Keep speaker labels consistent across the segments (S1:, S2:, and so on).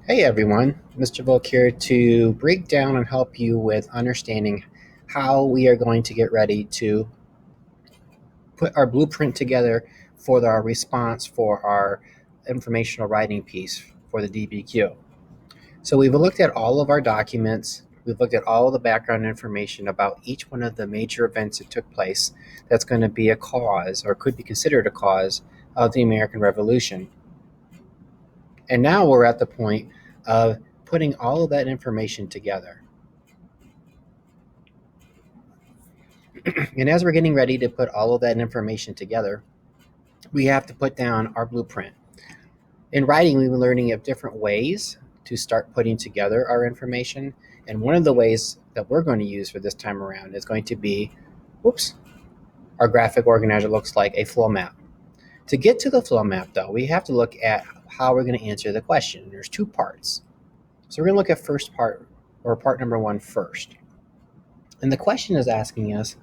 S1: Hey everyone, Mr. Volk here to break down and help you with understanding how we are going to get ready to put our blueprint together for our response for our informational writing piece for the DBQ. So we've looked at all of our documents, we've looked at all of the background information about each one of the major events that took place that's going to be a cause or could be considered a cause of the American Revolution. And now we're at the point of putting all of that information together. And as we're getting ready to put all of that information together, we have to put down our blueprint. In writing, we've been learning of different ways to start putting together our information. And one of the ways that we're going to use for this time around is going to be, our graphic organizer looks like a flow map. To get to the flow map, though, we have to look at how we're going to answer the question. There's two parts. So we're going to look at first part, or part number one first. And the question is asking us,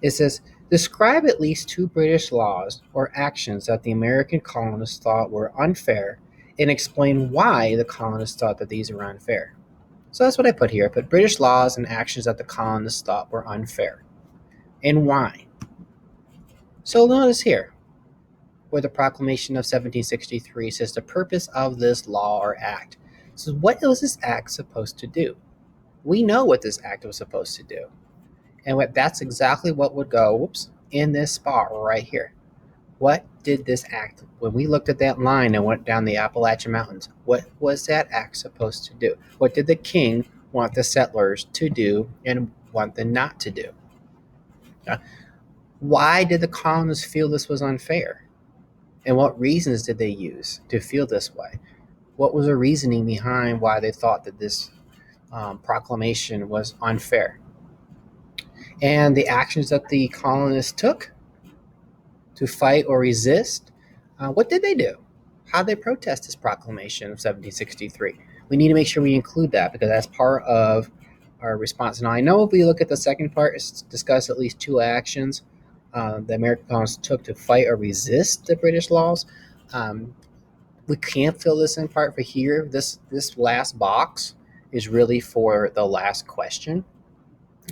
S1: it says, describe at least two British laws or actions that the American colonists thought were unfair and explain why the colonists thought that these were unfair. So that's what I put here. I put British laws and actions that the colonists thought were unfair and why. So notice here, where the Proclamation of 1763 says the purpose of this law or act. So what was this act supposed to do? We know what this act was supposed to do. And that's exactly what would go, in this spot right here. What did this act, when we looked at that line and went down the Appalachian Mountains, what was that act supposed to do? What did the king want the settlers to do and want them not to do? Why did the colonists feel this was unfair? And what reasons did they use to feel this way? What was the reasoning behind why they thought that this proclamation was unfair? And the actions that the colonists took to fight or resist, what did they do? How did they protest this proclamation of 1763? We need to make sure we include that because that's part of our response. Now, I know if we look at the second part, it's discuss at least two actions the American colonists took to fight or resist the British laws. We can't fill this in part for here. This last box is really for the last question.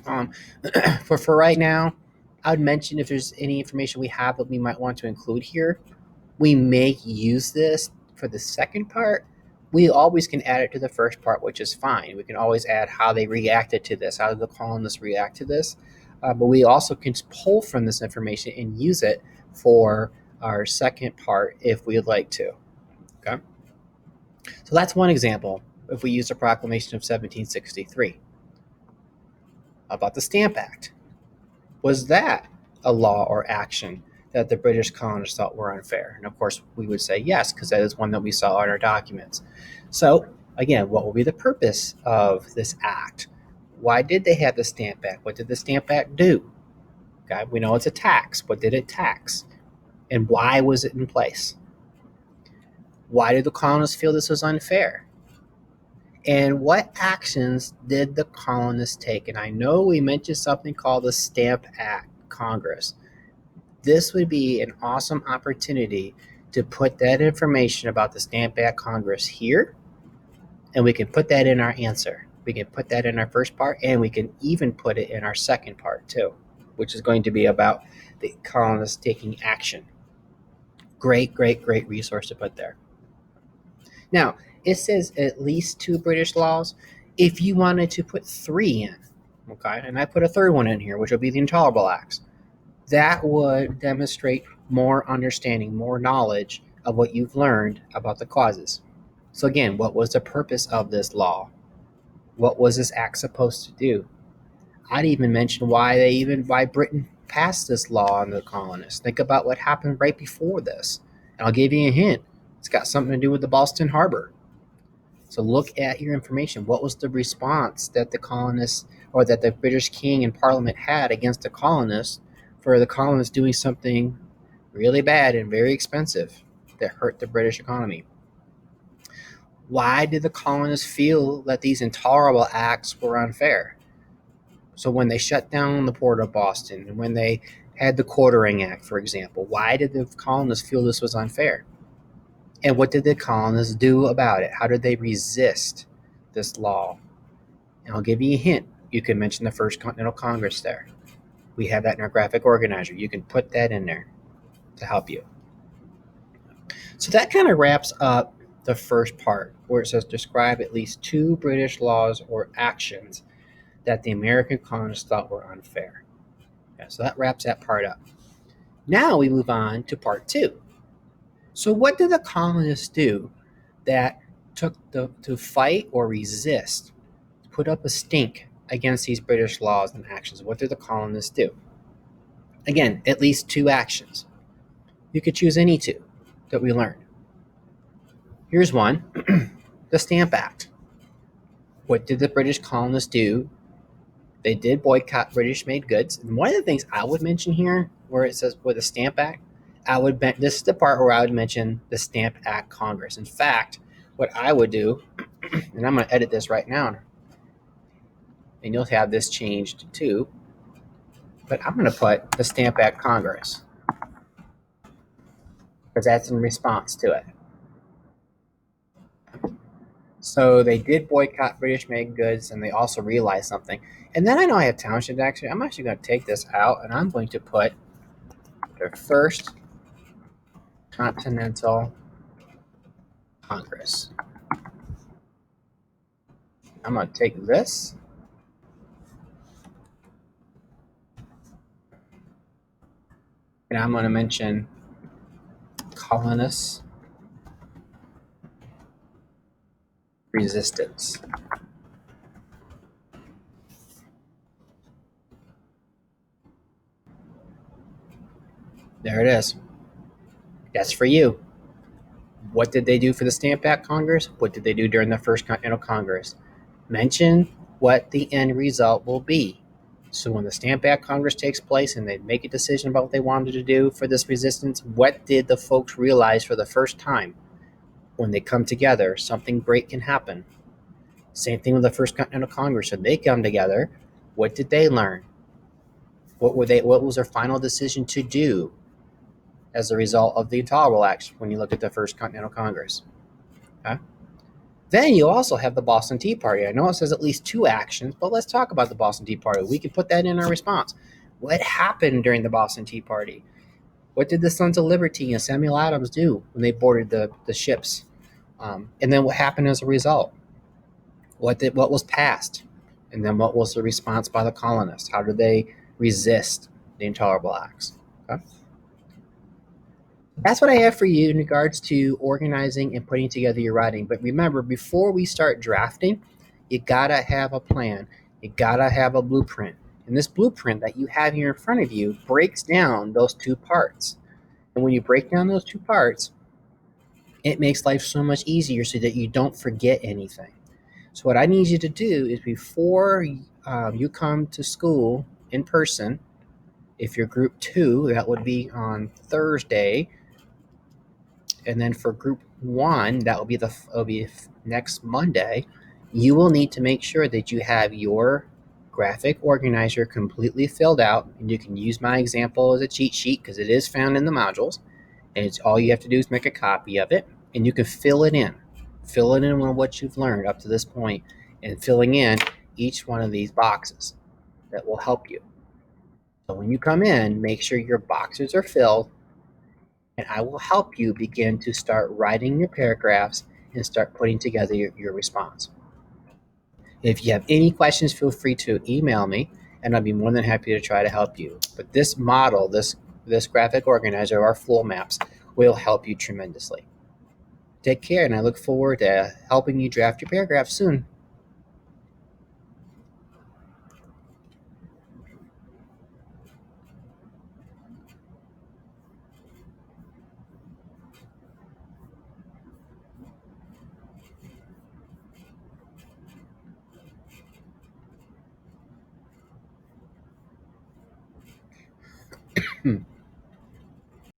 S1: For right now, I would mention if there's any information we have that we might want to include here, we may use this for the second part. We always can add it to the first part, which is fine. We can always add how they reacted to this, how did the colonists react to this. But we also can pull from this information and use it for our second part if we'd like to. Okay. So that's one example if we use the Proclamation of 1763. About the Stamp Act. Was that a law or action that the British colonists thought were unfair? And of course, we would say yes, because that is one that we saw in our documents. So, again, what will be the purpose of this act? Why did they have the Stamp Act? What did the Stamp Act do? Okay, we know it's a tax. What did it tax? And why was it in place? Why did the colonists feel this was unfair? And what actions did the colonists take? And I know we mentioned something called the Stamp Act Congress. This would be an awesome opportunity to put that information about the Stamp Act Congress here, and we can put that in our answer. We can put that in our first part, and we can even put it in our second part too, which is going to be about the colonists taking action. Great resource to put there. Now, it says at least two British laws. If you wanted to put three in, okay, and I put a third one in here, which would be the Intolerable Acts, that would demonstrate more understanding, more knowledge of what you've learned about the causes. So again, what was the purpose of this law? What was this act supposed to do? I'd even mention why Britain passed this law on the colonists. Think about what happened right before this. And I'll give you a hint. It's got something to do with the Boston Harbor. So look at your information. What was the response that the colonists or that the British King and Parliament had against the colonists for the colonists doing something really bad and very expensive that hurt the British economy? Why did the colonists feel that these intolerable acts were unfair? So when they shut down the port of Boston and when they had the Quartering Act, for example, why did the colonists feel this was unfair? And what did the colonists do about it? How did they resist this law? And I'll give you a hint. You can mention the First Continental Congress there. We have that in our graphic organizer. You can put that in there to help you. So that kind of wraps up the first part where it says describe at least 2 British laws or actions that the American colonists thought were unfair. Yeah, so that wraps that part up. Now we move on to part 2. So what did the colonists do that took to fight or resist, put up a stink against these British laws and actions? What did the colonists do? Again, at least 2 actions. You could choose any 2 that we learned. Here's one, the Stamp Act. What did the British colonists do? They did boycott British-made goods. And one of the things I would mention here, where it says with the Stamp Act, this is the part where I would mention the Stamp Act Congress. In fact, what I would do, and I'm going to edit this right now, and you'll have this changed too, but I'm going to put the Stamp Act Congress because that's in response to it. So they did boycott British-made goods, and they also realized something. And then I know I have townships. Actually, I'm actually going to take this out, and I'm going to put the First Continental Congress. I'm going to take this, and I'm going to mention colonists' resistance. There it is. That's for you. What did they do for the Stamp Act Congress? What did they do during the First Continental Congress? Mention what the end result will be. So when the Stamp Act Congress takes place and they make a decision about what they wanted to do for this resistance, what did the folks realize for the first time? When they come together, something great can happen. Same thing with the First Continental Congress. When they come together, what did they learn? What was their final decision to do as a result of the Intolerable Acts when you look at the First Continental Congress? Okay? Then you also have the Boston Tea Party. I know it says at least 2 actions, but let's talk about the Boston Tea Party. We can put that in our response. What happened during the Boston Tea Party? What did the Sons of Liberty and Samuel Adams do when they boarded the ships? And then what happened as a result? What was passed? And then what was the response by the colonists? How did they resist the Intolerable Acts? Okay? That's what I have for you in regards to organizing and putting together your writing. But remember, before we start drafting, you gotta have a plan. You gotta have a blueprint. And this blueprint that you have here in front of you breaks down those 2 parts. And when you break down those 2 parts, it makes life so much easier so that you don't forget anything. So what I need you to do is before you come to school in person, if you're group 2, that would be on Thursday. And then for group 1, that will be next Monday. You will need to make sure that you have your graphic organizer completely filled out. And you can use my example as a cheat sheet because it is found in the modules. And it's all you have to do is make a copy of it. And you can fill it in. Fill it in with what you've learned up to this point and filling in each one of these boxes that will help you. So when you come in, make sure your boxes are filled, and I will help you begin to start writing your paragraphs and start putting together your response. If you have any questions, feel free to email me, and I'll be more than happy to try to help you. But this model, this graphic organizer, our flow maps, will help you tremendously. Take care, and I look forward to helping you draft your paragraph soon.